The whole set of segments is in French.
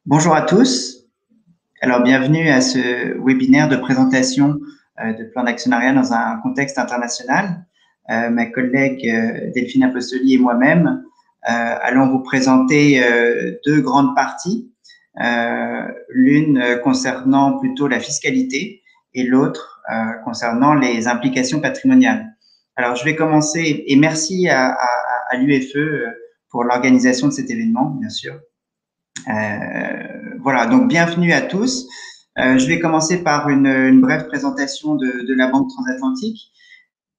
Bonjour à tous. Alors, bienvenue à ce webinaire de présentation de plan d'actionnariat dans un contexte international. Ma collègue Delphine Apostoli et moi-même allons vous présenter deux grandes parties, l'une concernant plutôt la fiscalité et l'autre concernant les implications patrimoniales. Alors, je vais commencer, et merci à l'UFE pour l'organisation de cet événement, bien sûr. Voilà, donc bienvenue à tous. Je vais commencer par une brève présentation de la Banque Transatlantique.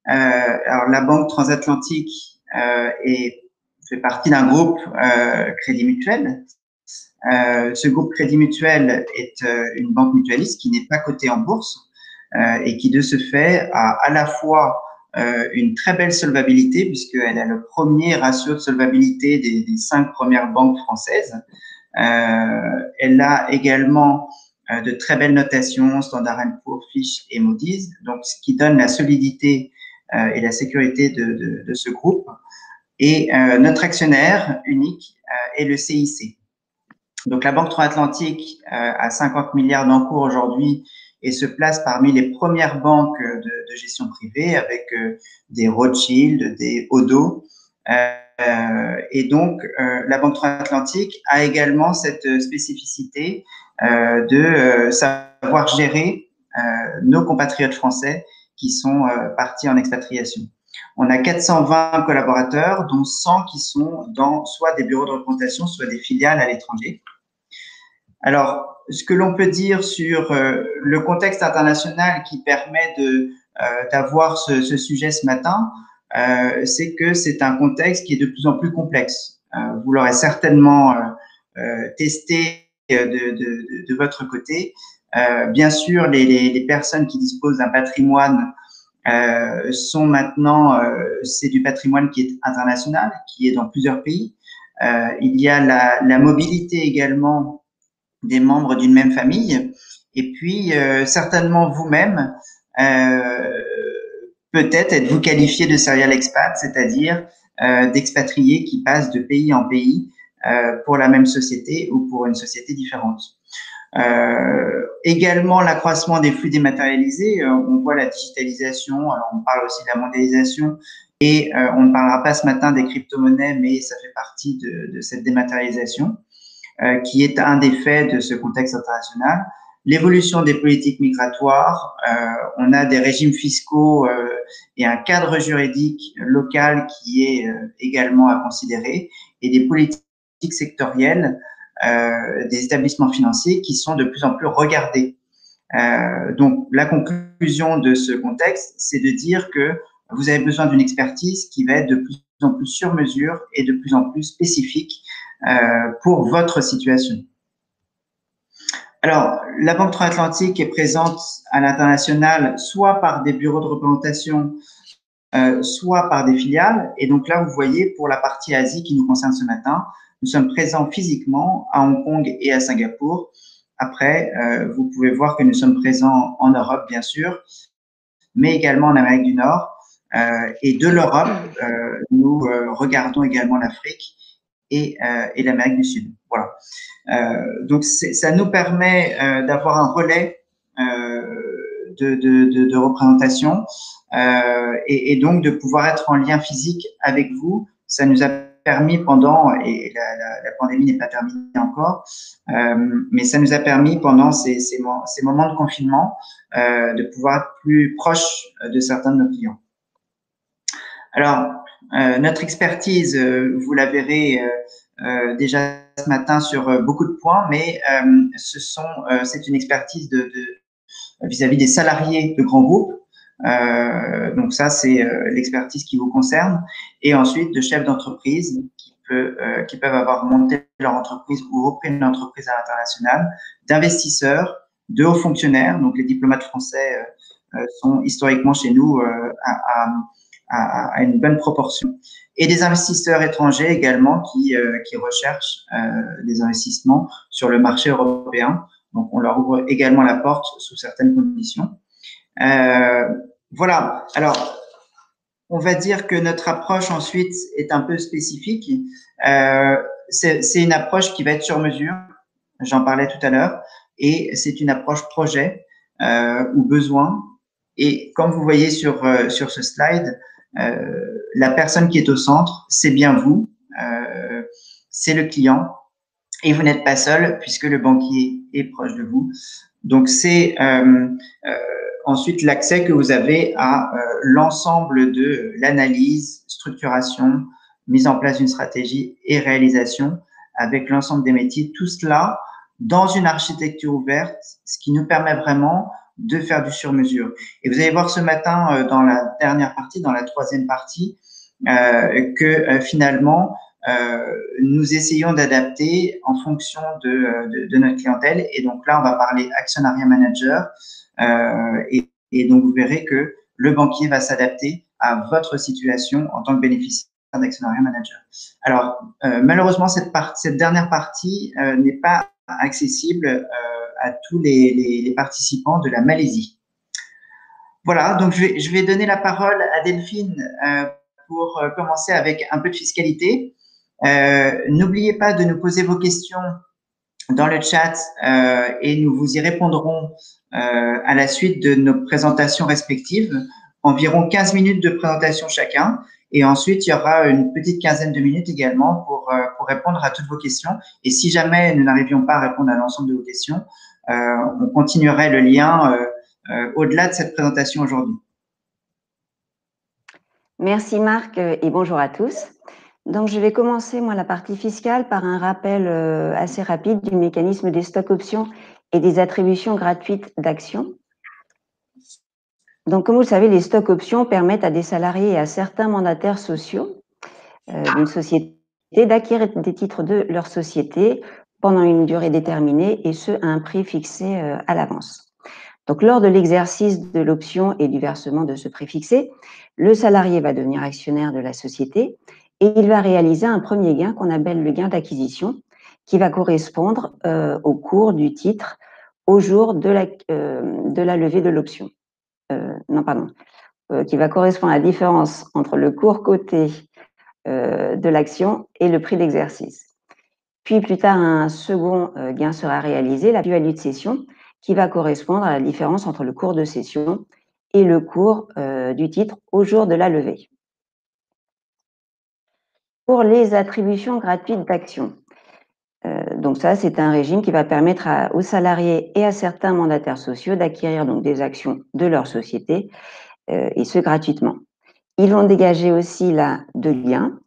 Alors, la Banque Transatlantique fait partie d'un groupe Crédit Mutuel. Ce groupe Crédit Mutuel est une banque mutualiste qui n'est pas cotée en bourse et qui, de ce fait, a à la fois une très belle solvabilité, puisqu'elle a le premier ratio de solvabilité des 5 premières banques françaises. Elle a également de très belles notations, Standard & Poor's, Fitch et Moody's, donc ce qui donne la solidité et la sécurité de ce groupe. Et notre actionnaire unique est le CIC. Donc la Banque Transatlantique a 50 milliards d'encours aujourd'hui et se place parmi les premières banques de gestion privée avec des Rothschild, des Odo. Et donc, la Banque Transatlantique a également cette spécificité de savoir gérer nos compatriotes français qui sont partis en expatriation. On a 420 collaborateurs, dont 100 qui sont dans soit des bureaux de représentation, soit des filiales à l'étranger. Alors, ce que l'on peut dire sur le contexte international qui permet d'avoir ce sujet ce matin, c'est que c'est un contexte qui est de plus en plus complexe. Vous l'aurez certainement testé de votre côté. Bien sûr, les personnes qui disposent d'un patrimoine sont maintenant, c'est du patrimoine qui est international, qui est dans plusieurs pays. Il y a la mobilité également des membres d'une même famille. Et puis, certainement vous-même, peut-être êtes-vous qualifié de serial expat, c'est-à-dire d'expatriés qui passent de pays en pays pour la même société ou pour une société différente. Également l'accroissement des flux dématérialisés, on voit la digitalisation, alors on parle aussi de la mondialisation et on ne parlera pas ce matin des crypto-monnaies, mais ça fait partie de cette dématérialisation qui est un des faits de ce contexte international. L'évolution des politiques migratoires, on a des régimes fiscaux et un cadre juridique local qui est également à considérer et des politiques sectorielles des établissements financiers qui sont de plus en plus regardés. Donc, la conclusion de ce contexte, c'est de dire que vous avez besoin d'une expertise qui va être de plus en plus sur mesure et de plus en plus spécifique pour votre situation. Alors, la Banque Transatlantique est présente à l'international soit par des bureaux de représentation, soit par des filiales. Et donc là, vous voyez, pour la partie Asie qui nous concerne ce matin, nous sommes présents physiquement à Hong Kong et à Singapour. Après, vous pouvez voir que nous sommes présents en Europe, bien sûr, mais également en Amérique du Nord. Et de l'Europe, nous regardons également l'Afrique et l'Amérique du Sud. Voilà. Donc, ça nous permet d'avoir un relais de représentation et donc de pouvoir être en lien physique avec vous. Ça nous a permis pendant, et la pandémie n'est pas terminée encore, mais ça nous a permis pendant ces moments de confinement de pouvoir être plus proche de certains de nos clients. Alors, notre expertise, vous la verrez déjà ce matin sur beaucoup de points, mais c'est une expertise vis-à-vis des salariés de grands groupes. Donc ça, c'est l'expertise qui vous concerne. Et ensuite, de chefs d'entreprise qui peuvent avoir monté leur entreprise ou repris une entreprise à l'international, d'investisseurs, de hauts fonctionnaires. Donc les diplomates français sont historiquement chez nous à une bonne proportion. Et des investisseurs étrangers également qui recherchent des investissements sur le marché européen. Donc, on leur ouvre également la porte sous certaines conditions. Voilà. Alors, on va dire que notre approche ensuite est un peu spécifique. C'est une approche qui va être sur mesure. j'en parlais tout à l'heure, et c'est une approche projet ou besoin. Et comme vous voyez sur ce slide, la personne qui est au centre, c'est bien vous, c'est le client, et vous n'êtes pas seul puisque le banquier est proche de vous. Donc, c'est ensuite l'accès que vous avez à l'ensemble de l'analyse, structuration, mise en place d'une stratégie et réalisation avec l'ensemble des métiers. Tout cela dans une architecture ouverte, ce qui nous permet vraiment de faire du sur-mesure. Et vous allez voir ce matin dans la dernière partie, dans la troisième partie, que finalement, nous essayons d'adapter en fonction de notre clientèle. Et donc là, on va parler actionnariat manager. Et donc, vous verrez que le banquier va s'adapter à votre situation en tant que bénéficiaire d'actionnariat manager. Alors, malheureusement, cette dernière partie n'est pas accessible à tous les participants de la Malaisie. Voilà, donc je vais donner la parole à Delphine pour commencer avec un peu de fiscalité. N'oubliez pas de nous poser vos questions dans le chat et nous vous y répondrons à la suite de nos présentations respectives. Environ 15 minutes de présentation chacun. Et ensuite, il y aura une petite quinzaine de minutes également pour répondre à toutes vos questions. Et si jamais nous n'arrivions pas à répondre à l'ensemble de vos questions, on continuerait le lien au-delà de cette présentation aujourd'hui. Merci Marc et bonjour à tous. Donc je vais commencer moi la partie fiscale par un rappel assez rapide du mécanisme des stocks options et des attributions gratuites d'actions. Donc comme vous le savez, les stocks options permettent à des salariés et à certains mandataires sociaux d'une société d'acquérir des titres de leur société pendant une durée déterminée et ce à un prix fixé à l'avance. Donc, lors de l'exercice de l'option et du versement de ce prix fixé, le salarié va devenir actionnaire de la société et il va réaliser un premier gain qu'on appelle le gain d'acquisition qui va correspondre au cours du titre au jour de la levée de l'option. Qui va correspondre à la différence entre le cours coté de l'action et le prix d'exercice. Puis plus tard, un second gain sera réalisé, la plus-value de cession, qui va correspondre à la différence entre le cours de cession et le cours du titre au jour de la levée. Pour les attributions gratuites d'actions, donc ça, c'est un régime qui va permettre aux salariés et à certains mandataires sociaux d'acquérir donc des actions de leur société, et ce gratuitement. Ils vont dégager aussi là deux gains.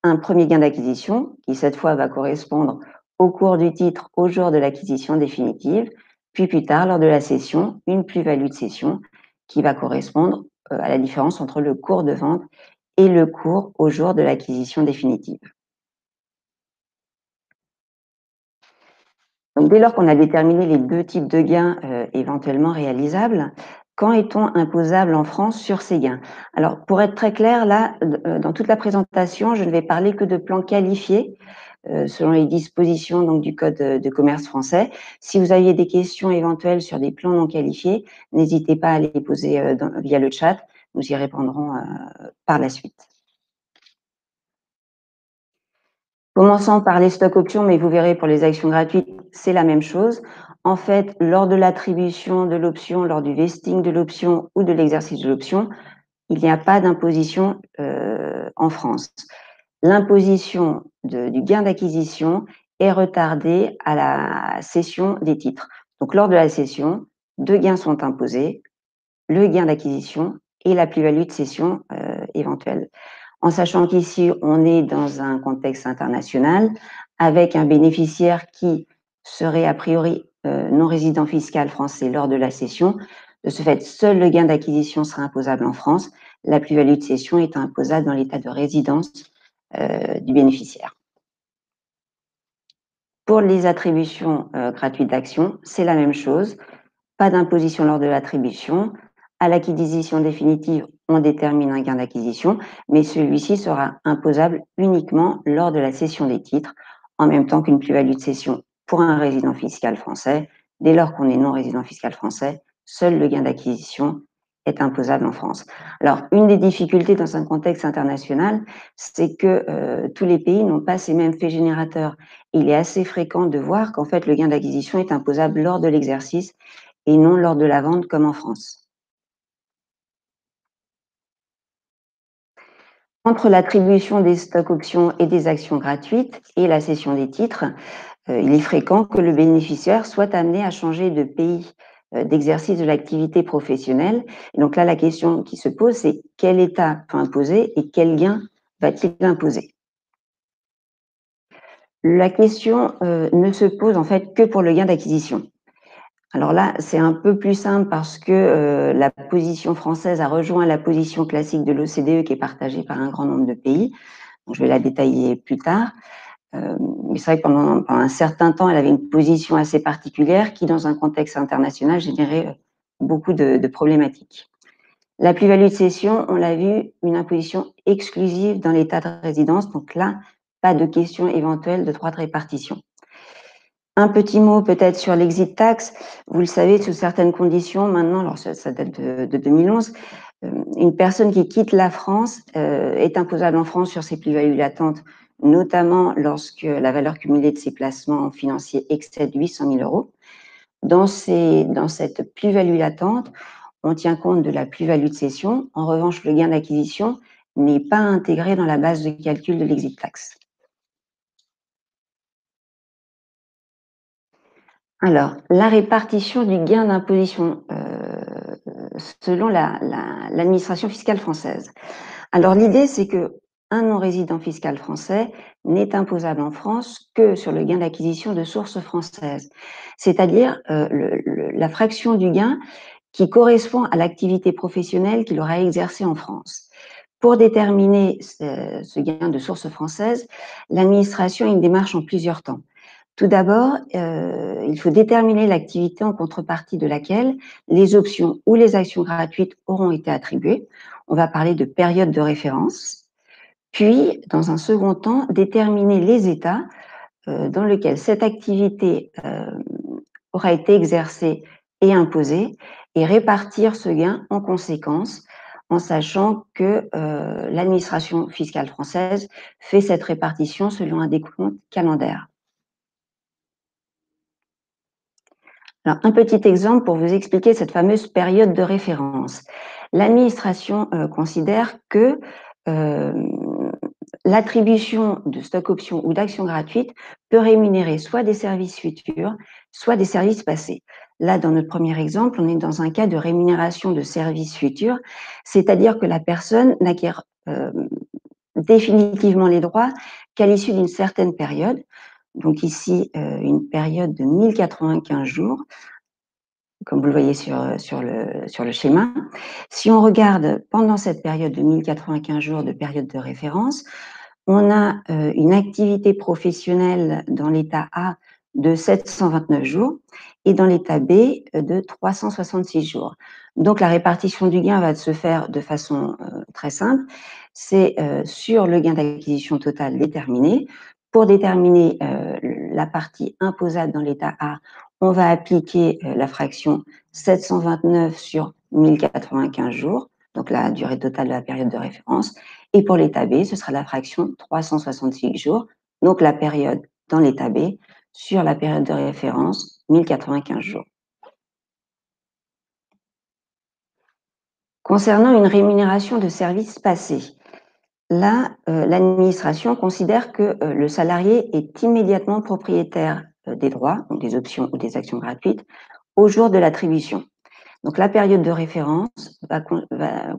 Un premier gain d'acquisition, qui cette fois va correspondre au cours du titre au jour de l'acquisition définitive, puis plus tard, lors de la cession, une plus-value de cession qui va correspondre à la différence entre le cours de vente et le cours au jour de l'acquisition définitive. Donc, dès lors qu'on a déterminé les deux types de gains éventuellement réalisables, quand est-on imposable en France sur ces gains? Alors, pour être très clair, là, dans toute la présentation, je ne vais parler que de plans qualifiés selon les dispositions donc, du Code de commerce français. Si vous aviez des questions éventuelles sur des plans non qualifiés, n'hésitez pas à les poser via le chat. Nous y répondrons par la suite. Commençons par les stocks options, mais vous verrez pour les actions gratuites, c'est la même chose. En fait, lors de l'attribution de l'option, lors du vesting de l'option ou de l'exercice de l'option, il n'y a pas d'imposition en France. L'imposition du gain d'acquisition est retardée à la cession des titres. Donc, lors de la cession, deux gains sont imposés, le gain d'acquisition et la plus-value de cession éventuelle. En sachant qu'ici, on est dans un contexte international avec un bénéficiaire qui serait a priori non résident fiscal français lors de la cession. De ce fait, seul le gain d'acquisition sera imposable en France, la plus-value de cession est imposable dans l'état de résidence du bénéficiaire. Pour les attributions gratuites d'actions, c'est la même chose. Pas d'imposition lors de l'attribution. À l'acquisition définitive, on détermine un gain d'acquisition, mais celui-ci sera imposable uniquement lors de la cession des titres, en même temps qu'une plus-value de cession pour un résident fiscal français. Dès lors qu'on est non résident fiscal français, seul le gain d'acquisition est imposable en France. Alors, une des difficultés dans un contexte international, c'est que tous les pays n'ont pas ces mêmes faits générateurs. Il est assez fréquent de voir qu'en fait, le gain d'acquisition est imposable lors de l'exercice et non lors de la vente comme en France. Entre l'attribution des stocks options et des actions gratuites et la cession des titres, il est fréquent que le bénéficiaire soit amené à changer de pays d'exercice de l'activité professionnelle. Et donc là, la question qui se pose, c'est quel État peut imposer et quel gain va-t-il imposer? La question ne se pose en fait que pour le gain d'acquisition. Alors là, c'est un peu plus simple parce que la position française a rejoint la position classique de l'OCDE qui est partagée par un grand nombre de pays. Donc, je vais la détailler plus tard. Mais c'est vrai que pendant un certain temps, elle avait une position assez particulière qui, dans un contexte international, générait beaucoup de problématiques. La plus-value de cession, on l'a vu, une imposition exclusive dans l'état de résidence. Donc là, pas de question éventuelle de droit de répartition. Un petit mot peut-être sur l'exit tax. Vous le savez, sous certaines conditions, maintenant, alors ça date de 2011, une personne qui quitte la France est imposable en France sur ses plus-values latentes, notamment lorsque la valeur cumulée de ses placements financiers excède 800 000 euros. Dans cette plus-value latente, on tient compte de la plus-value de cession. En revanche, le gain d'acquisition n'est pas intégré dans la base de calcul de l'exit tax. Alors, la répartition du gain d'imposition selon l'administration fiscale française. Alors, l'idée, c'est qu'un non-résident fiscal français n'est imposable en France que sur le gain d'acquisition de source française, c'est-à-dire la fraction du gain qui correspond à l'activité professionnelle qu'il aura exercée en France. Pour déterminer ce gain de source française, l'administration a une démarche en plusieurs temps. Tout d'abord, il faut déterminer l'activité en contrepartie de laquelle les options ou les actions gratuites auront été attribuées. On va parler de période de référence. Puis, dans un second temps, déterminer les états dans lesquels cette activité aura été exercée et imposée et répartir ce gain en conséquence, en sachant que l'administration fiscale française fait cette répartition selon un décompte calendaire. Alors, un petit exemple pour vous expliquer cette fameuse période de référence. L'administration considère que l'attribution de stock options ou d'actions gratuites peut rémunérer soit des services futurs, soit des services passés. Là, dans notre premier exemple, on est dans un cas de rémunération de services futurs, c'est-à-dire que la personne n'acquiert définitivement les droits qu'à l'issue d'une certaine période. Donc ici, une période de 1095 jours, comme vous le voyez sur le schéma. Si on regarde pendant cette période de 1095 jours de période de référence, on a une activité professionnelle dans l'état A de 729 jours et dans l'état B de 366 jours. Donc la répartition du gain va se faire de façon très simple. C'est sur le gain d'acquisition total déterminé. Pour déterminer la partie imposable dans l'état A, on va appliquer la fraction 729 sur 1095 jours, donc la durée totale de la période de référence. Et pour l'état B, ce sera la fraction 366 jours, donc la période dans l'état B sur la période de référence 1095 jours. Concernant une rémunération de services passés, là, l'administration considère que le salarié est immédiatement propriétaire des droits, donc des options ou des actions gratuites, au jour de l'attribution. Donc la période de référence va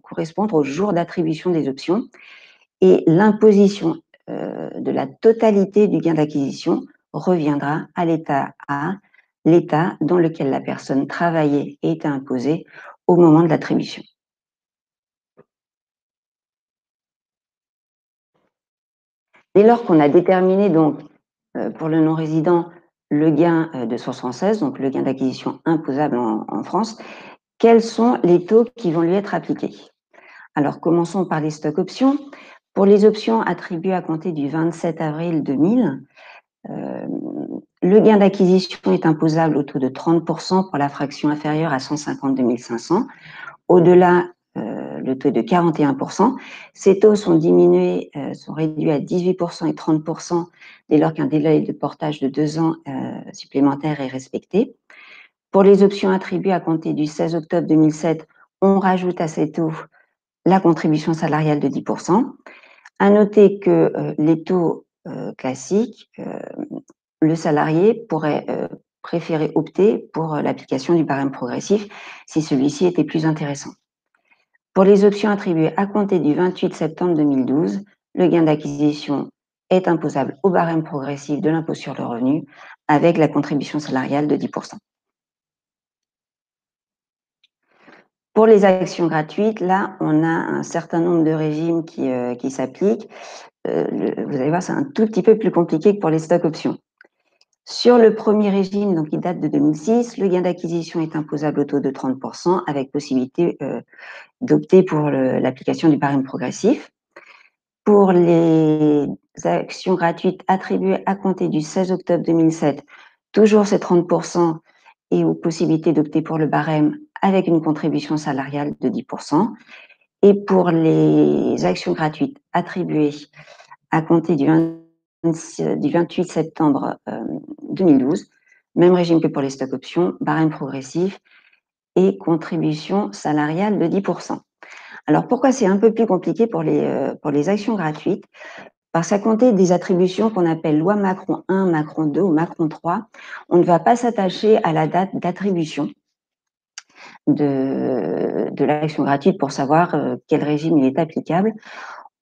correspondre au jour d'attribution des options et l'imposition de la totalité du gain d'acquisition reviendra à l'état A, l'état dans lequel la personne travaillait et était imposée au moment de l'attribution. Dès lors qu'on a déterminé donc pour le non-résident le gain de source française, donc le gain d'acquisition imposable en France, quels sont les taux qui vont lui être appliqués? Alors commençons par les stocks options. Pour les options attribuées à compter du 27 avril 2000, le gain d'acquisition est imposable au taux de 30% pour la fraction inférieure à 152 500. Au-delà, le taux est de 41%. Ces taux sont diminués, sont réduits à 18% et 30% dès lors qu'un délai de portage de 2 ans supplémentaire est respecté. Pour les options attribuées à compter du 16 octobre 2007, on rajoute à ces taux la contribution salariale de 10%. À noter que les taux classiques, le salarié pourrait préférer opter pour l'application du barème progressif si celui-ci était plus intéressant. Pour les options attribuées à compter du 28 septembre 2012, le gain d'acquisition est imposable au barème progressif de l'impôt sur le revenu avec la contribution salariale de 10%. Pour les actions gratuites, là, on a un certain nombre de régimes qui s'appliquent. Vous allez voir, c'est un tout petit peu plus compliqué que pour les stocks options. Sur le premier régime, donc qui date de 2006, le gain d'acquisition est imposable au taux de 30% avec possibilité d'opter pour l'application du barème progressif. Pour les actions gratuites attribuées à compter du 16 octobre 2007, toujours ces 30% et aux possibilités d'opter pour le barème avec une contribution salariale de 10%. Et pour les actions gratuites attribuées à compter du 28 septembre 2012, même régime que pour les stocks options, barème progressif et contribution salariale de 10%. Alors pourquoi c'est un peu plus compliqué pour les actions gratuites? Parce qu'à compter des attributions qu'on appelle loi Macron 1, Macron 2 ou Macron 3, on ne va pas s'attacher à la date d'attribution de l'action gratuite pour savoir quel régime il est applicable.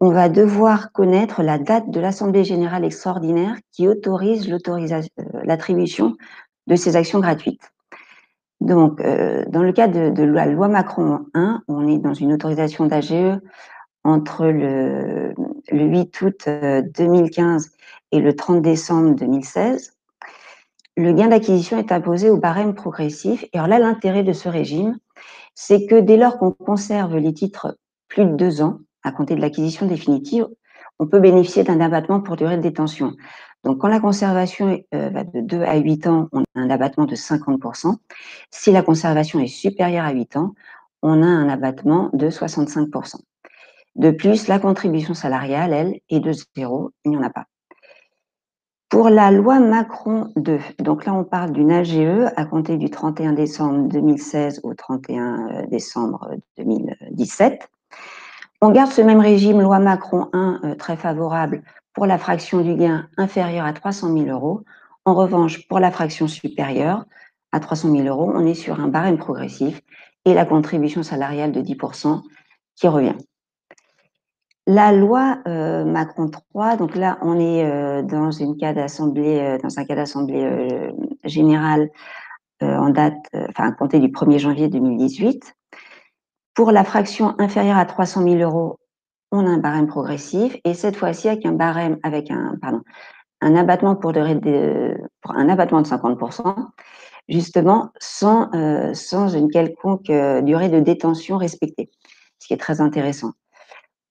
On va devoir connaître la date de l'Assemblée générale extraordinaire qui autorise l'attribution de ces actions gratuites. Donc, dans le cas de la loi Macron 1, on est dans une autorisation d'AGE entre le 8 août 2015 et le 30 décembre 2016. Le gain d'acquisition est imposé au barème progressif. Et alors là, l'intérêt de ce régime, c'est que dès lors qu'on conserve les titres plus de 2 ans, à compter de l'acquisition définitive, on peut bénéficier d'un abattement pour durée de détention. Donc, quand la conservation va de 2 à 8 ans, on a un abattement de 50%. Si la conservation est supérieure à 8 ans, on a un abattement de 65%. De plus, la contribution salariale, elle, est de 0, il n'y en a pas. Pour la loi Macron 2, donc là on parle d'une AGE à compter du 31 décembre 2016 au 31 décembre 2017. On garde ce même régime loi Macron 1 très favorable pour la fraction du gain inférieure à 300 000 euros. En revanche, pour la fraction supérieure à 300 000 euros, on est sur un barème progressif et la contribution salariale de 10% qui revient. La loi Macron 3, donc là on est dans un cas d'assemblée générale en date, à compter du 1er janvier 2018. Pour la fraction inférieure à 300 000 euros, on a un barème progressif et cette fois-ci avec un abattement pour un abattement de 50%, justement sans une quelconque durée de détention respectée, ce qui est très intéressant.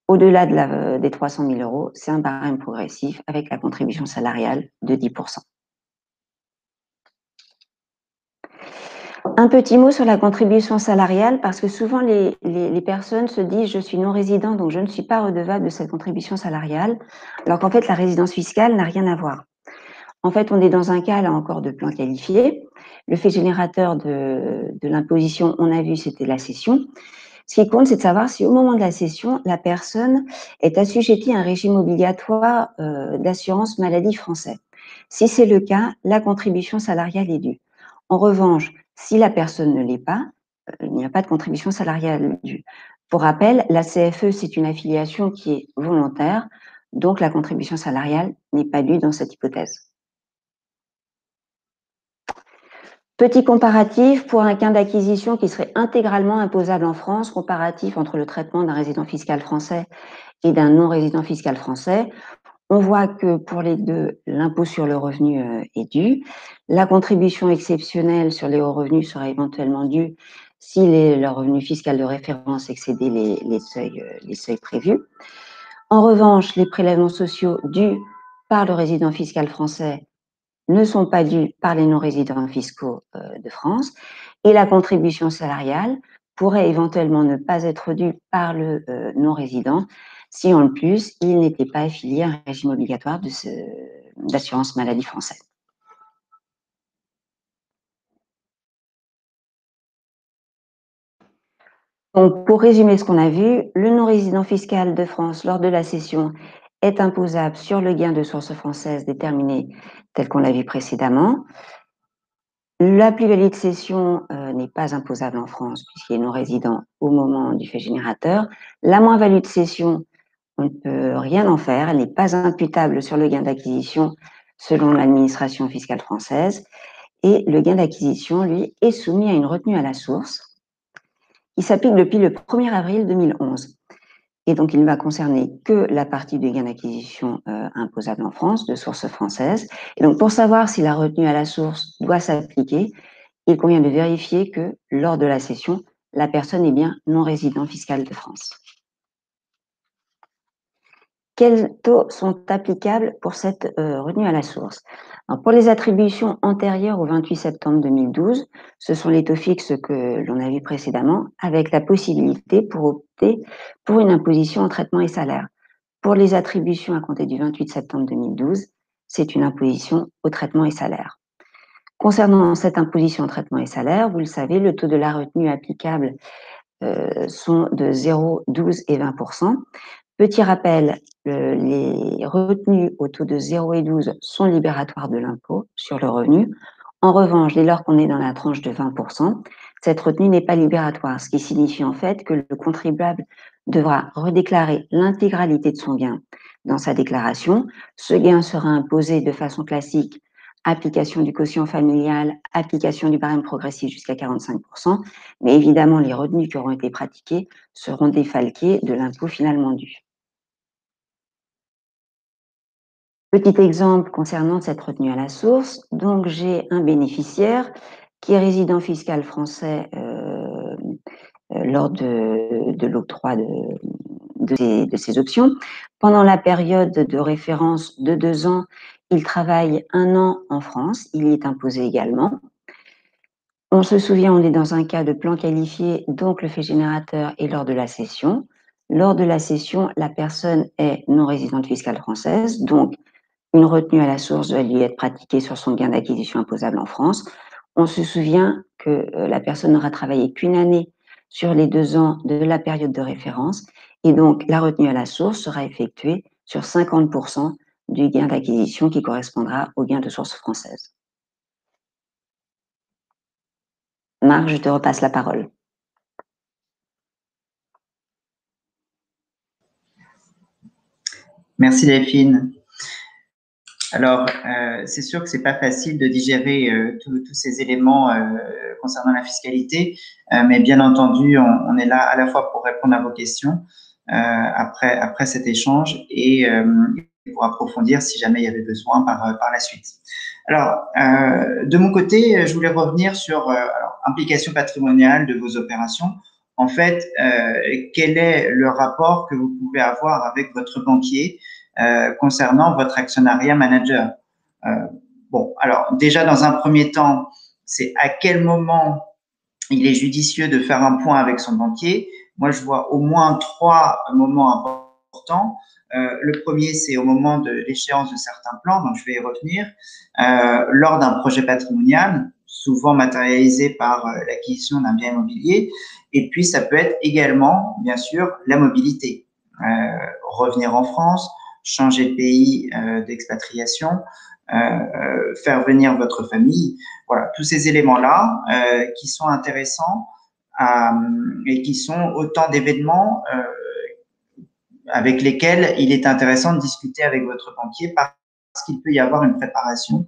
Au-delà des 300 000 euros, c'est un barème progressif avec la contribution salariale de 10%. Un petit mot sur la contribution salariale, parce que souvent les personnes se disent « je suis non-résident, donc je ne suis pas redevable de cette contribution salariale », alors qu'en fait la résidence fiscale n'a rien à voir. En fait, on est dans un cas là encore de plan qualifié. Le fait générateur de l'imposition, on a vu, c'était la cession. Ce qui compte, c'est de savoir si au moment de la cession, la personne est assujettie à un régime obligatoire d'assurance maladie français. Si c'est le cas, la contribution salariale est due. En revanche, si la personne ne l'est pas, il n'y a pas de contribution salariale due. Pour rappel, la CFE, c'est une affiliation qui est volontaire, donc la contribution salariale n'est pas due dans cette hypothèse. Petit comparatif pour un gain d'acquisition qui serait intégralement imposable en France, comparatif entre le traitement d'un résident fiscal français et d'un non-résident fiscal français. On voit que pour les deux, l'impôt sur le revenu est dû. La contribution exceptionnelle sur les hauts revenus sera éventuellement due si le revenu fiscal de référence excédait les seuils prévus. En revanche, les prélèvements sociaux dus par le résident fiscal français ne sont pas dus par les non-résidents fiscaux de France, et la contribution salariale pourrait éventuellement ne pas être dû par le non-résident si en plus il n'était pas affilié à un régime obligatoire d'assurance maladie français. Donc, pour résumer ce qu'on a vu, le non-résident fiscal de France lors de la cession est imposable sur le gain de source française déterminé tel qu'on l'a vu précédemment. La plus-value de cession n'est pas imposable en France puisqu'il est non-résident au moment du fait générateur. La moins-value de cession, on ne peut rien en faire, elle n'est pas imputable sur le gain d'acquisition selon l'administration fiscale française. Et le gain d'acquisition, lui, est soumis à une retenue à la source qui s'applique depuis le 1er avril 2011. Et donc, il ne va concerner que la partie du gain d'acquisition imposable en France, de source française. Et donc, pour savoir si la retenue à la source doit s'appliquer, il convient de vérifier que, lors de la cession, la personne est bien non résident fiscal de France. Quels taux sont applicables pour cette retenue à la source? Alors, pour les attributions antérieures au 28 septembre 2012, ce sont les taux fixes que l'on a vus précédemment, avec la possibilité pour opter pour une imposition en traitement et salaire. Pour les attributions à compter du 28 septembre 2012, c'est une imposition au traitement et salaire. Concernant cette imposition en traitement et salaire, vous le savez, le taux de la retenue applicable sont de 0, 12 et 20%. Petit rappel, les retenues au taux de 0 et 12 sont libératoires de l'impôt sur le revenu. En revanche, dès lors qu'on est dans la tranche de 20%, cette retenue n'est pas libératoire, ce qui signifie en fait que le contribuable devra redéclarer l'intégralité de son gain dans sa déclaration. Ce gain sera imposé de façon classique, application du quotient familial, application du barème progressif jusqu'à 45%, mais évidemment, les retenues qui auront été pratiquées seront défalquées de l'impôt finalement dû. Petit exemple concernant cette retenue à la source. Donc, j'ai un bénéficiaire qui est résident fiscal français lors de l'octroi de ces options. Pendant la période de référence de 2 ans, il travaille 1 an en France, il y est imposé également. On se souvient, on est dans un cas de plan qualifié, donc le fait générateur est lors de la cession. Lors de la cession, la personne est non résidente fiscale française, donc une retenue à la source doit lui être pratiquée sur son gain d'acquisition imposable en France. On se souvient que la personne n'aura travaillé qu'une année sur les 2 ans de la période de référence et donc la retenue à la source sera effectuée sur 50% du gain d'acquisition qui correspondra au gain de source française. Marc, je te repasse la parole. Merci Delphine. Alors, c'est sûr que c'est pas facile de digérer tous ces éléments concernant la fiscalité, mais bien entendu, on est là à la fois pour répondre à vos questions après cet échange et pour approfondir si jamais il y avait besoin par la suite. Alors, de mon côté, je voulais revenir sur implication patrimoniale de vos opérations. En fait, quel est le rapport que vous pouvez avoir avec votre banquier concernant votre actionnariat manager? Bon, alors déjà dans un premier temps, c'est à quel moment il est judicieux de faire un point avec son banquier. Moi, je vois au moins 3 moments importants. Le premier, c'est au moment de l'échéance de certains plans, donc je vais y revenir, lors d'un projet patrimonial, souvent matérialisé par l'acquisition d'un bien immobilier, et puis ça peut être également, bien sûr, la mobilité. Revenir en France, changer de pays d'expatriation, faire venir votre famille. Voilà, tous ces éléments-là qui sont intéressants et qui sont autant d'événements avec lesquels il est intéressant de discuter avec votre banquier parce qu'il peut y avoir une préparation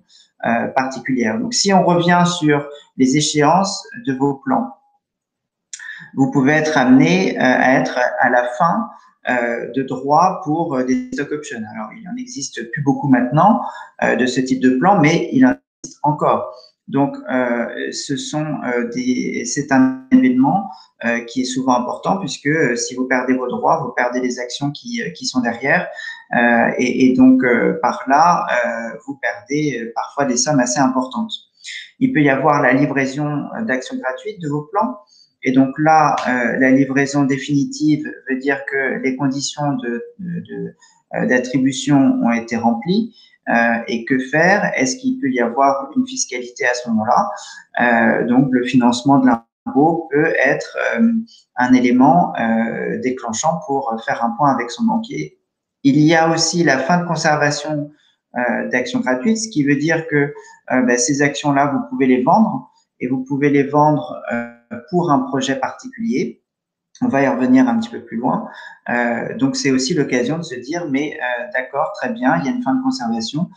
particulière. Donc, si on revient sur les échéances de vos plans, vous pouvez être amené à être à la fin de droit pour des stock options. Alors, il n'en existe plus beaucoup maintenant de ce type de plan, mais il en existe encore. Donc, c'est un événement qui est souvent important puisque si vous perdez vos droits, vous perdez les actions qui sont derrière et donc par là, vous perdez parfois des sommes assez importantes. Il peut y avoir la livraison d'actions gratuites de vos plans. Et donc là, la livraison définitive veut dire que les conditions d'attribution ont été remplies. Et que faire? Est-ce qu'il peut y avoir une fiscalité à ce moment-là? Donc, le financement de l'impôt peut être un élément déclenchant pour faire un point avec son banquier. Il y a aussi la fin de conservation d'actions gratuites, ce qui veut dire que ces actions-là, vous pouvez les vendre et vous pouvez les vendre pour un projet particulier. On va y revenir un petit peu plus loin. Donc, c'est aussi l'occasion de se dire, mais d'accord, très bien, il y a une fin de conservation.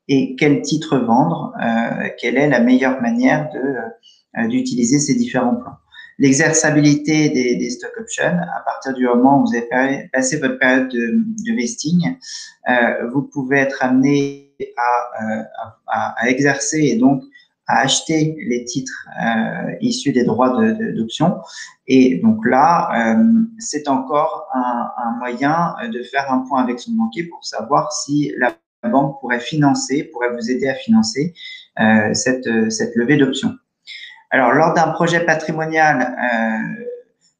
Et quel titre vendre? Quelle est la meilleure manière d'utiliser ces différents plans? L'exerçabilité des stock options, à partir du moment où vous avez passé votre période de vesting, vous pouvez être amené à exercer et donc à acheter les titres issus des droits d'option. Et donc là, c'est encore un moyen de faire un point avec son banquier pour savoir si la banque pourrait vous aider à financer cette levée d'options. Alors, lors d'un projet patrimonial,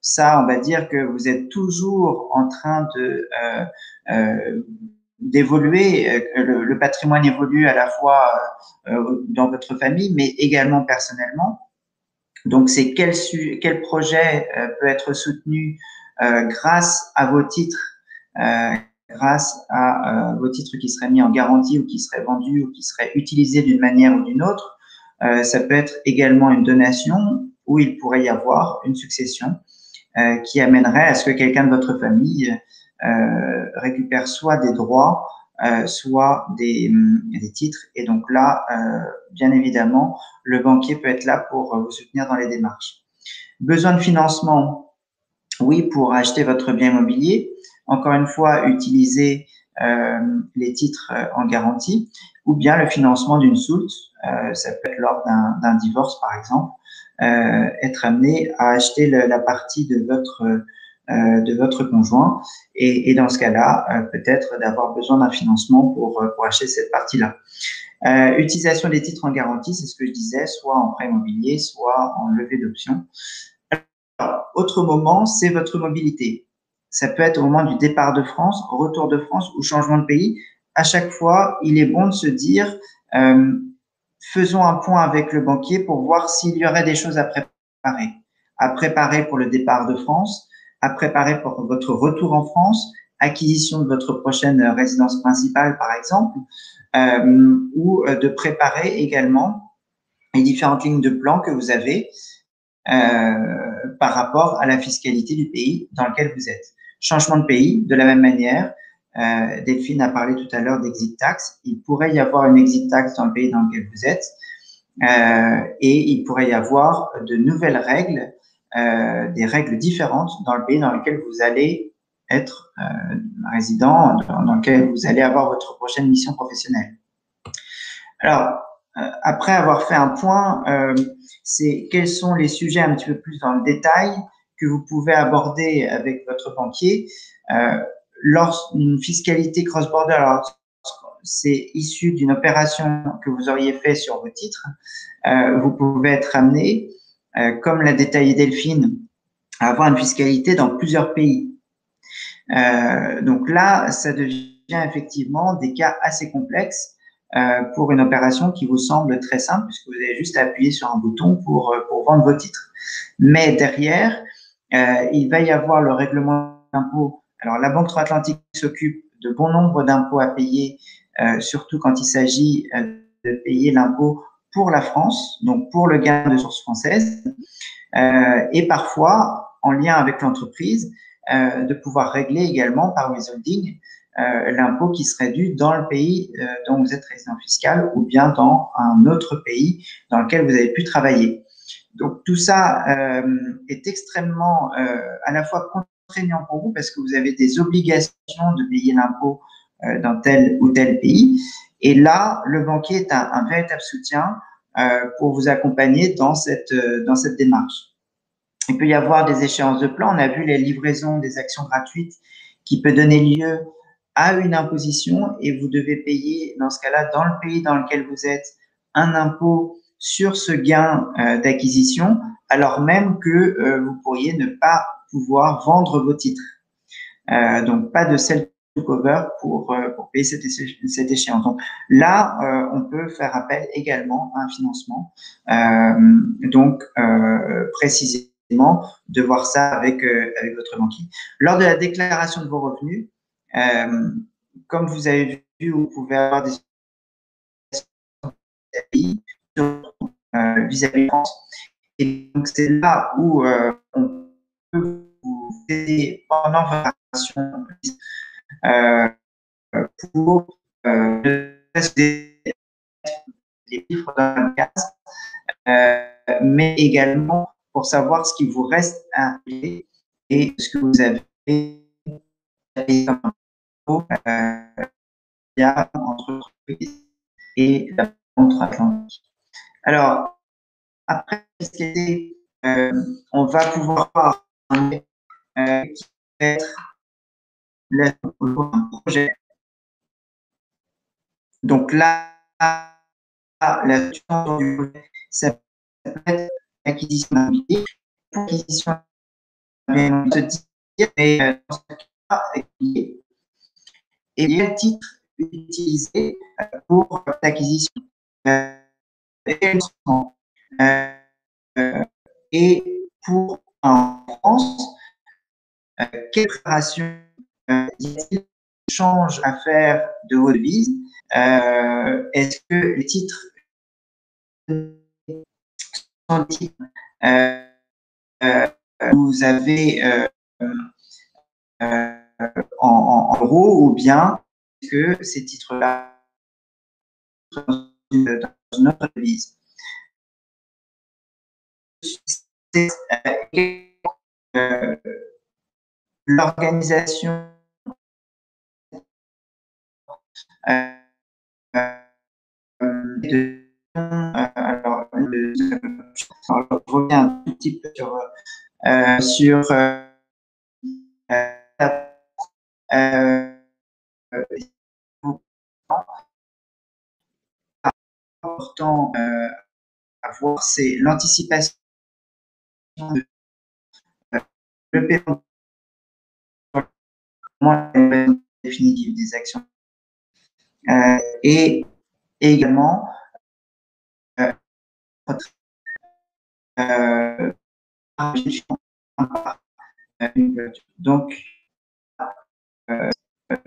ça, on va dire que vous êtes toujours en train d'évoluer. Le patrimoine évolue à la fois dans votre famille, mais également personnellement. Donc, c'est quel projet peut être soutenu grâce à vos titres, grâce à vos titres qui seraient mis en garantie ou qui seraient vendus ou qui seraient utilisés d'une manière ou d'une autre. Ça peut être également une donation où il pourrait y avoir une succession qui amènerait à ce que quelqu'un de votre famille récupère soit des droits, soit des titres. Et donc là, bien évidemment, le banquier peut être là pour vous soutenir dans les démarches. Besoin de financement, oui, pour acheter votre bien immobilier. Encore une fois, utiliser les titres en garantie ou bien le financement d'une soult. Ça peut être lors d'un divorce, par exemple, être amené à acheter la partie de votre conjoint. Et dans ce cas-là, peut-être d'avoir besoin d'un financement pour acheter cette partie-là. Utilisation des titres en garantie, c'est ce que je disais, soit en prêt immobilier, soit en levée d'options. Autre moment, c'est votre mobilité. Ça peut être au moment du départ de France, retour de France ou changement de pays. À chaque fois, il est bon de se dire, faisons un point avec le banquier pour voir s'il y aurait des choses à préparer. À préparer pour le départ de France, à préparer pour votre retour en France, acquisition de votre prochaine résidence principale, par exemple, ou de préparer également les différentes lignes de plan que vous avez par rapport à la fiscalité du pays dans lequel vous êtes. Changement de pays, de la même manière, Delphine a parlé tout à l'heure d'exit tax. Il pourrait y avoir une exit tax dans le pays dans lequel vous êtes et il pourrait y avoir de nouvelles règles, des règles différentes dans le pays dans lequel vous allez être résident, dans lequel vous allez avoir votre prochaine mission professionnelle. Alors, après avoir fait un point, c'est quels sont les sujets un petit peu plus dans le détail que vous pouvez aborder avec votre banquier. Lorsqu'une fiscalité cross-border, alors c'est issu d'une opération que vous auriez fait sur vos titres, vous pouvez être amené, comme l'a détaillé Delphine, à avoir une fiscalité dans plusieurs pays. Donc là, ça devient effectivement des cas assez complexes pour une opération qui vous semble très simple, puisque vous avez juste à appuyer sur un bouton pour vendre vos titres. Mais derrière, il va y avoir le règlement d'impôt. Alors, la Banque Transatlantique s'occupe de bon nombre d'impôts à payer, surtout quand il s'agit de payer l'impôt pour la France, donc pour le gain de source française, et parfois, en lien avec l'entreprise, de pouvoir régler également par withholding l'impôt qui serait dû dans le pays dont vous êtes résident fiscal ou bien dans un autre pays dans lequel vous avez pu travailler. Donc, tout ça est extrêmement à la fois contraignant pour vous parce que vous avez des obligations de payer l'impôt dans tel ou tel pays. Et là, le banquier est un véritable soutien pour vous accompagner dans cette démarche. Il peut y avoir des échéances de plan. On a vu les livraisons des actions gratuites qui peut donner lieu à une imposition et vous devez payer, dans ce cas-là, dans le pays dans lequel vous êtes, un impôt sur ce gain d'acquisition alors même que vous pourriez ne pas pouvoir vendre vos titres. Donc, pas de sell to cover pour payer cette échéance. Donc, là, on peut faire appel également à un financement. Donc, précisément, de voir ça avec votre banquier. Lors de la déclaration de vos revenus, comme vous avez vu, vous pouvez avoir des pays vis-à-vis de France. Et donc, c'est là où on peut vous aider pendant votre déclaration pour les chiffres dans la case, mais également pour savoir ce qui vous reste à payer et ce que vous avez payé comme impôt entre entreprises et la banque atlantique. Alors, après fiscalité, on va pouvoir voir qui va être un projet. Donc là, la structure du projet, ça peut être l'acquisition d'un billet, l'acquisition d'un billet, mais dans ce cas, et quel titre utiliser pour l'acquisition et pour en France, quelle préparation y a-t-il change à faire de vos devises? Est-ce que les titres sont des titres vous avez en euros ou bien est-ce que ces titres-là sont dans une autre devise? L'organisation alors, je reviens un tout petit peu sur important à voir, c'est l'anticipation le paiement définitive des actions et également donc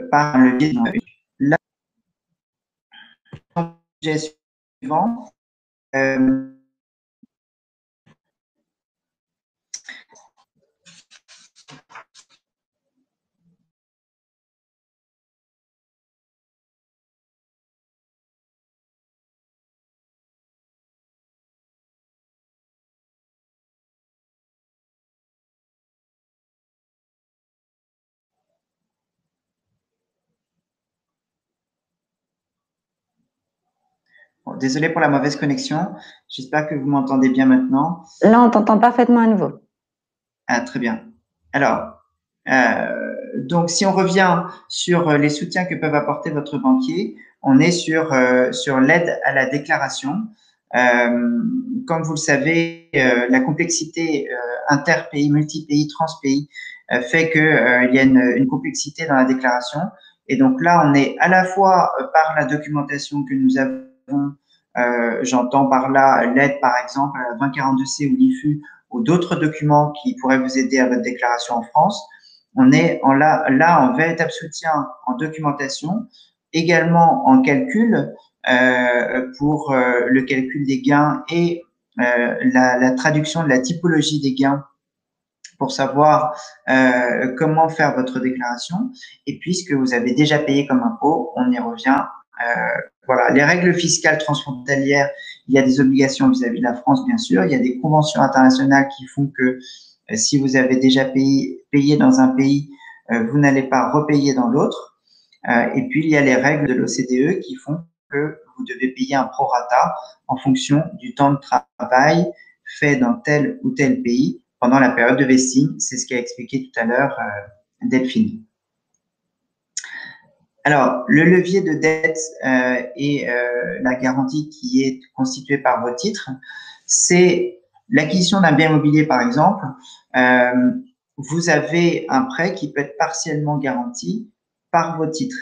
par le biais de la sujet suivant. Bon, désolé pour la mauvaise connexion. J'espère que vous m'entendez bien maintenant. Là, on t'entend parfaitement à nouveau. Ah, très bien. Alors, donc, si on revient sur les soutiens que peuvent apporter votre banquier, on est sur l'aide à la déclaration. Comme vous le savez, la complexité interpays, multi-pays, transpays fait qu'il y a une complexité dans la déclaration. Et donc là, on est à la fois par la documentation que nous avons, j'entends par là l'aide par exemple à la 2042C ou l'IFU ou d'autres documents qui pourraient vous aider à votre déclaration en France. On est là en véritable soutien en documentation, également en calcul pour le calcul des gains et la traduction de la typologie des gains pour savoir comment faire votre déclaration. Et puisque vous avez déjà payé comme impôt, on y revient. Voilà, les règles fiscales transfrontalières, il y a des obligations vis-à-vis de la France, bien sûr. Il y a des conventions internationales qui font que si vous avez déjà payé dans un pays, vous n'allez pas repayer dans l'autre. Et puis, il y a les règles de l'OCDE qui font que vous devez payer un prorata en fonction du temps de travail fait dans tel ou tel pays pendant la période de vesting. C'est ce qu'a expliqué tout à l'heure Delphine. Alors, le levier de dette et la garantie qui est constituée par vos titres, c'est l'acquisition d'un bien immobilier, par exemple, vous avez un prêt qui peut être partiellement garanti par vos titres.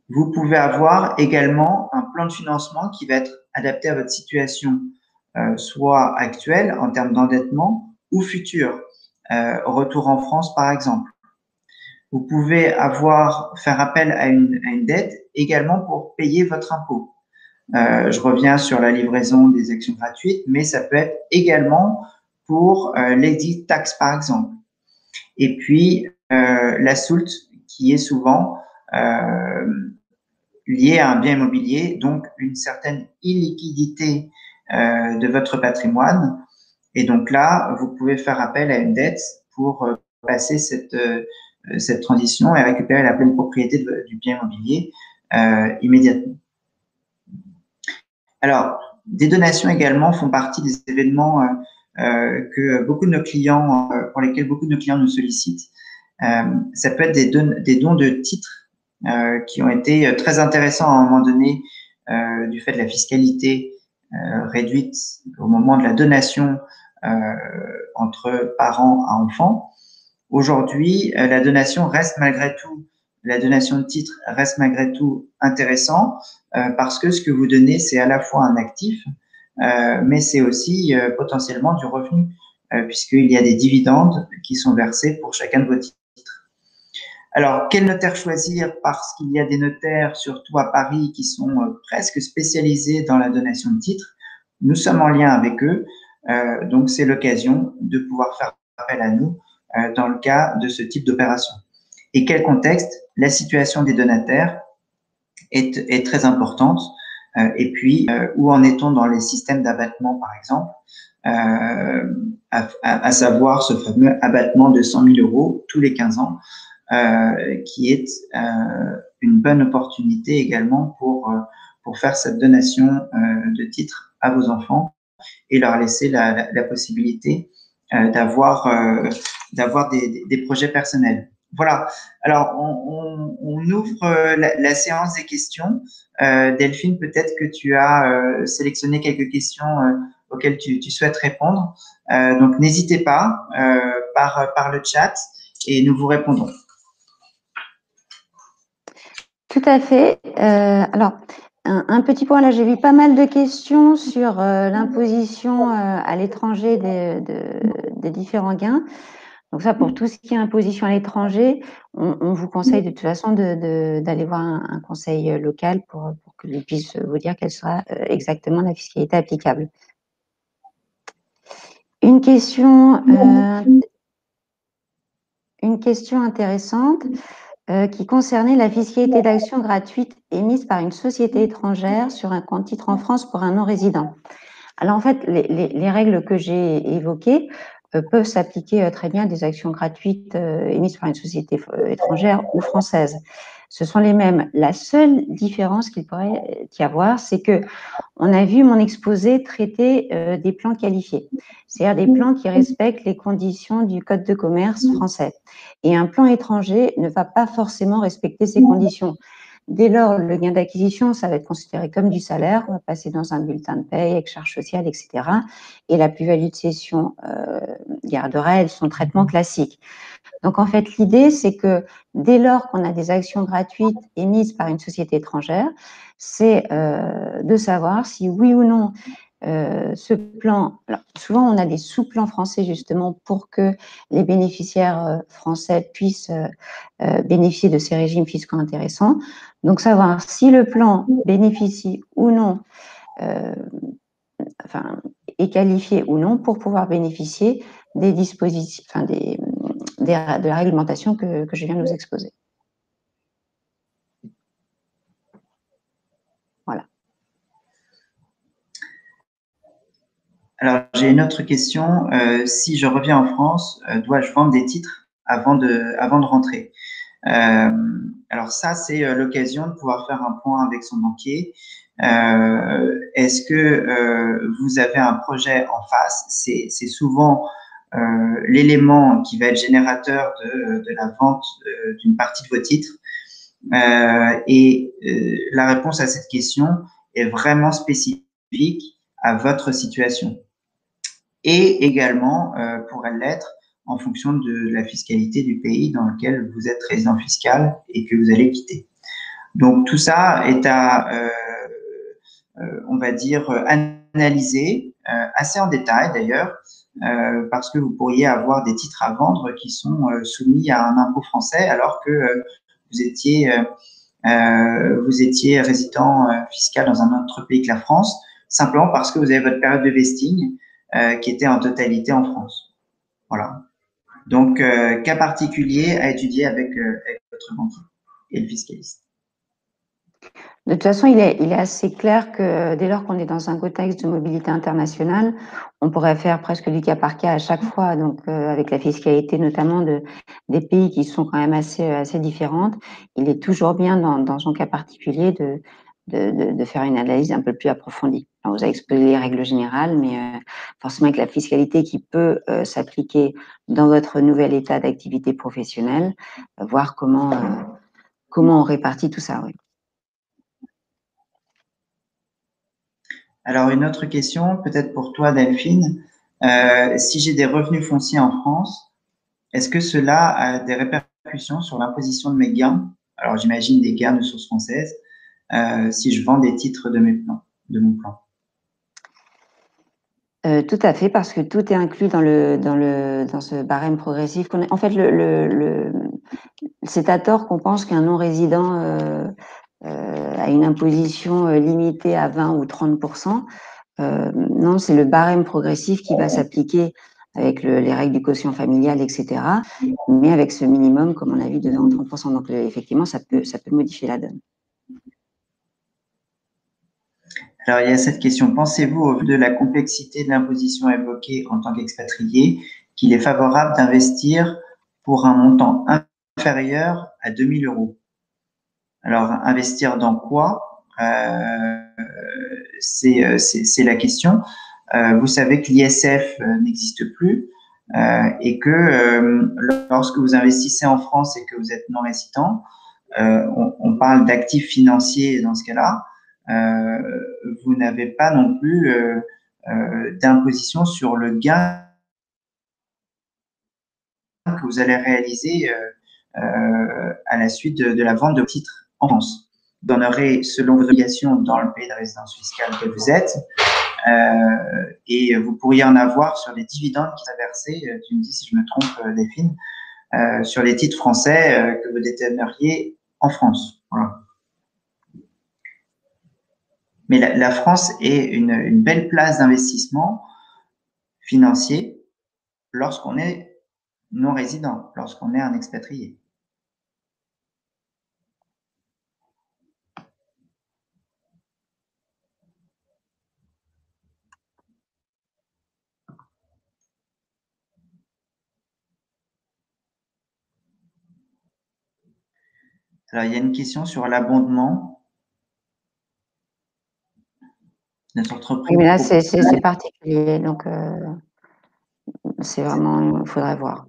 Vous pouvez avoir également un plan de financement qui va être adapté à votre situation, soit actuelle en termes d'endettement ou future, retour en France par exemple. Vous pouvez faire appel à une dette également pour payer votre impôt. Je reviens sur la livraison des actions gratuites, mais ça peut être également pour l'exit tax par exemple. Et puis la SOULT qui est souvent lié à un bien immobilier, donc une certaine illiquidité de votre patrimoine. Et donc là, vous pouvez faire appel à une dette pour passer cette transition et récupérer la pleine propriété du bien immobilier immédiatement. Alors, des donations également font partie des événements que beaucoup de nos clients, pour lesquels beaucoup de nos clients nous sollicitent. Ça peut être des dons de titres qui ont été très intéressants à un moment donné du fait de la fiscalité réduite au moment de la donation entre parents à enfants. Aujourd'hui, la donation reste malgré tout, la donation de titres reste malgré tout intéressant parce que ce que vous donnez, c'est à la fois un actif, mais c'est aussi potentiellement du revenu puisqu'il y a des dividendes qui sont versés pour chacun de vos titres. Alors, quel notaire choisir? Parce qu'il y a des notaires, surtout à Paris, qui sont presque spécialisés dans la donation de titres. Nous sommes en lien avec eux, donc c'est l'occasion de pouvoir faire appel à nous dans le cas de ce type d'opération. Et quel contexte? La situation des donataires est très importante. Et puis, où en est-on dans les systèmes d'abattement, par exemple, à savoir ce fameux abattement de 100 000 € tous les 15 ans, qui est une bonne opportunité également pour faire cette donation de titres à vos enfants et leur laisser la possibilité d'avoir des projets personnels. Voilà. Alors, on ouvre la séance des questions. Delphine, peut-être que tu as sélectionné quelques questions auxquelles tu souhaites répondre. Donc, n'hésitez pas par le chat et nous vous répondrons. Tout à fait. Alors, un petit point, là, j'ai vu pas mal de questions sur l'imposition à l'étranger des différents gains. Donc ça, pour tout ce qui est imposition à l'étranger, on vous conseille de toute façon d'aller voir un conseil local pour qu'il puisse vous dire quelle sera exactement la fiscalité applicable. Une question intéressante qui concernait la fiscalité d'action gratuite émise par une société étrangère sur un compte titre en France pour un non-résident. Alors en fait, les règles que j'ai évoquées peuvent s'appliquer très bien à des actions gratuites émises par une société étrangère ou française. Ce sont les mêmes. La seule différence qu'il pourrait y avoir, c'est que on a vu mon exposé traiter des plans qualifiés, c'est-à-dire des plans qui respectent les conditions du Code de commerce français. Et un plan étranger ne va pas forcément respecter ces conditions. Dès lors, le gain d'acquisition, ça va être considéré comme du salaire, on va passer dans un bulletin de paye avec charges sociales, etc. Et la plus-value de cession gardera, elle, son traitement classique. Donc, en fait, l'idée, c'est que dès lors qu'on a des actions gratuites émises par une société étrangère, c'est de savoir si oui ou non ce plan, alors souvent on a des sous-plans français justement pour que les bénéficiaires français puissent bénéficier de ces régimes fiscaux intéressants. Donc savoir si le plan bénéficie ou non, est qualifié ou non pour pouvoir bénéficier des dispositifs, de la réglementation que je viens de vous exposer. Voilà. Alors, j'ai une autre question. Si je reviens en France, dois-je vendre des titres avant de rentrer? Alors ça, c'est l'occasion de pouvoir faire un point avec son banquier. Est-ce que vous avez un projet en face? C'est souvent l'élément qui va être générateur de la vente d'une partie de vos titres. Et la réponse à cette question est vraiment spécifique à votre situation. et également pourrait l'être en fonction de la fiscalité du pays dans lequel vous êtes résident fiscal et que vous allez quitter. Donc tout ça est à, on va dire, analyser assez en détail d'ailleurs, parce que vous pourriez avoir des titres à vendre qui sont soumis à un impôt français alors que vous étiez résident fiscal dans un autre pays que la France, simplement parce que vous avez votre période de vesting qui était en totalité en France. Voilà. Donc, cas particulier à étudier avec votre banquier et le fiscaliste. De toute façon, il est assez clair que dès lors qu'on est dans un contexte de mobilité internationale, on pourrait faire presque du cas par cas à chaque fois, donc avec la fiscalité notamment des pays qui sont quand même assez différentes. Il est toujours bien dans son cas particulier de faire une analyse un peu plus approfondie. Alors, vous avez exposé les règles générales, mais forcément avec la fiscalité qui peut s'appliquer dans votre nouvel état d'activité professionnelle, voir comment on répartit tout ça. Oui. Alors, une autre question, peut-être pour toi, Delphine. Si j'ai des revenus fonciers en France, est-ce que cela a des répercussions sur l'imposition de mes gains? Alors, j'imagine des gains de source française, si je vends des titres de mon plan. Tout à fait, parce que tout est inclus dans ce barème progressif. En fait, c'est à tort qu'on pense qu'un non-résident a une imposition limitée à 20 ou 30%. Non, c'est le barème progressif qui va s'appliquer avec les règles du quotient familial, etc. Mais avec ce minimum, comme on a vu, de 20 ou 30%. Donc, effectivement, ça peut modifier la donne. Alors, il y a cette question. Pensez-vous, au vu de la complexité de l'imposition évoquée en tant qu'expatrié, qu'il est favorable d'investir pour un montant inférieur à 2 000 euros? Alors, investir dans quoi? C'est la question. Vous savez que l'ISF n'existe plus et que lorsque vous investissez en France et que vous êtes non résident, on parle d'actifs financiers dans ce cas-là. Vous n'avez pas non plus d'imposition sur le gain que vous allez réaliser à la suite de la vente de titres en France. Vous donnerez selon vos obligations dans le pays de résidence fiscale que vous êtes et vous pourriez en avoir sur les dividendes qui sont versés, tu me dis si je me trompe, Delphine, sur les titres français que vous déteneriez en France. Voilà. Mais la France est une belle place d'investissement financier lorsqu'on est non résident, lorsqu'on est un expatrié. Alors, il y a une question sur l'abondement de notre entreprise. Oui, mais là, c'est particulier, donc c'est vraiment, il faudrait voir.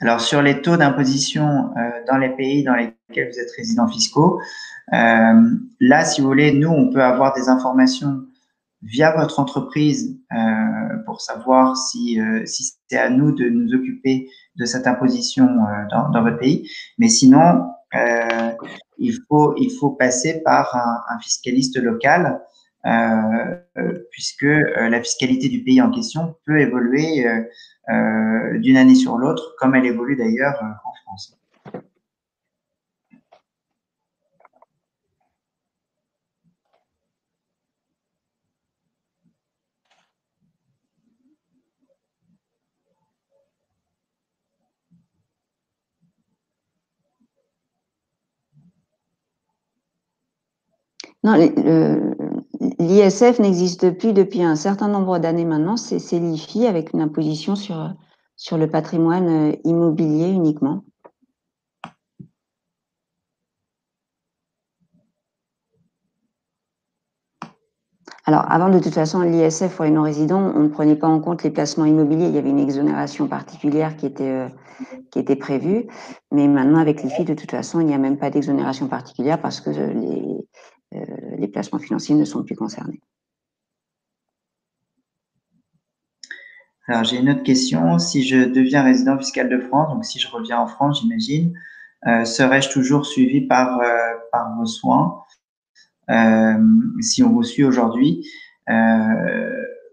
Alors, sur les taux d'imposition dans les pays dans lesquels vous êtes résidents fiscaux, là, si vous voulez, nous, on peut avoir des informations via votre entreprise pour savoir si c'est à nous de nous occuper de cette imposition dans votre pays. Mais sinon, il faut passer par un fiscaliste local puisque la fiscalité du pays en question peut évoluer d'une année sur l'autre, comme elle évolue d'ailleurs en France. Non, l'ISF n'existe plus depuis un certain nombre d'années maintenant. C'est l'IFI avec une imposition sur le patrimoine immobilier uniquement. Alors, avant, de toute façon, l'ISF pour les non-résidents, on ne prenait pas en compte les placements immobiliers. Il y avait une exonération particulière qui était prévue. Mais maintenant, avec l'IFI, de toute façon, il n'y a même pas d'exonération particulière parce que les placements financiers ne sont plus concernés. Alors, j'ai une autre question. Si je deviens résident fiscal de France, donc si je reviens en France, j'imagine, serais-je toujours suivi par vos soins si on vous suit aujourd'hui?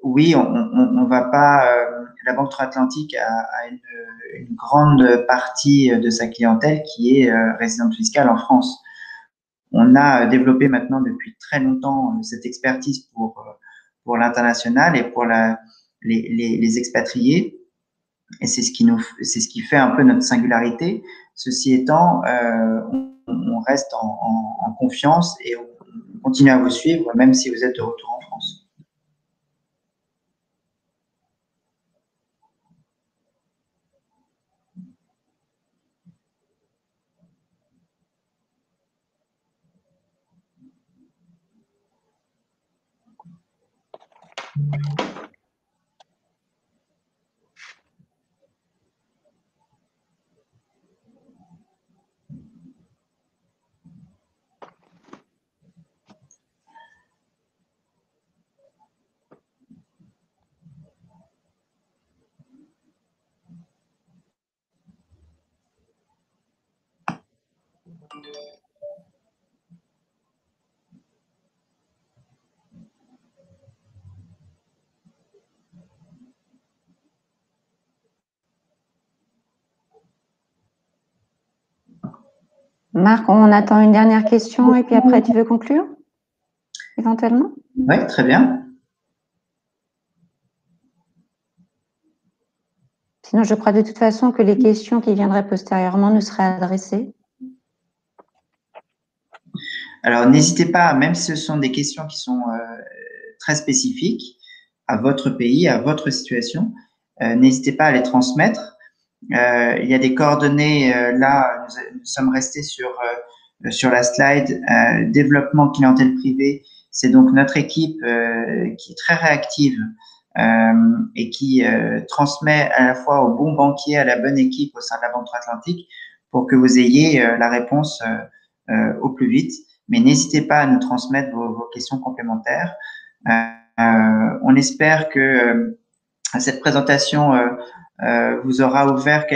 Oui, on va pas. La Banque Transatlantique a une grande partie de sa clientèle qui est résidente fiscale en France. On a développé maintenant depuis très longtemps cette expertise pour l'international et pour les expatriés. Et c'est ce qui fait un peu notre singularité. Ceci étant, on reste en confiance et on continue à vous suivre, même si vous êtes de retour en France. Marc, on attend une dernière question et puis après, tu veux conclure, éventuellement? Oui, très bien. Sinon, je crois de toute façon que les questions qui viendraient postérieurement nous seraient adressées. Alors, n'hésitez pas, même si ce sont des questions qui sont très spécifiques à votre pays, à votre situation, n'hésitez pas à les transmettre. Il y a des coordonnées là, nous sommes restés sur la slide développement clientèle privée. C'est donc notre équipe qui est très réactive et qui transmet à la fois au bon banquier, à la bonne équipe au sein de la Banque Atlantique pour que vous ayez la réponse au plus vite. Mais n'hésitez pas à nous transmettre vos questions complémentaires. On espère que cette présentation vous aura ouvert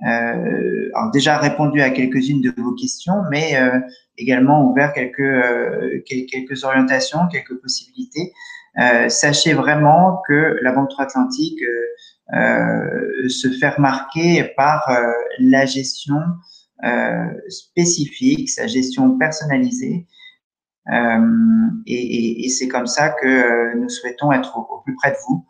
alors déjà répondu à quelques-unes de vos questions, mais également ouvert quelques orientations, quelques possibilités. Sachez vraiment que la Banque Atlantique se fait remarquer par la gestion spécifique, sa gestion personnalisée. Et c'est comme ça que nous souhaitons être au plus près de vous,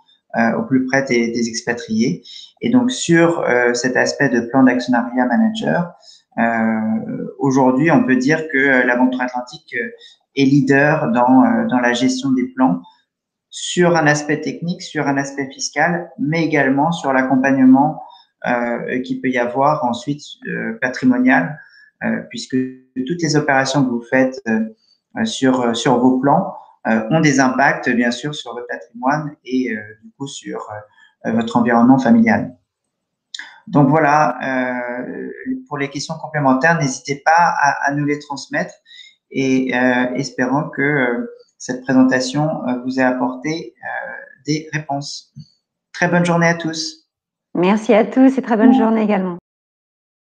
au plus près des expatriés. Et donc, sur cet aspect de plan d'actionnariat manager, aujourd'hui, on peut dire que la Banque Atlantique est leader dans la gestion des plans sur un aspect technique, sur un aspect fiscal, mais également sur l'accompagnement qu'il peut y avoir ensuite patrimonial, puisque toutes les opérations que vous faites sur vos plans ont des impacts, bien sûr, sur votre patrimoine et du coup sur votre environnement familial. Donc voilà, pour les questions complémentaires, n'hésitez pas à nous les transmettre et espérons que cette présentation vous ait apporté des réponses. Très bonne journée à tous. Merci à tous et très bonne journée également.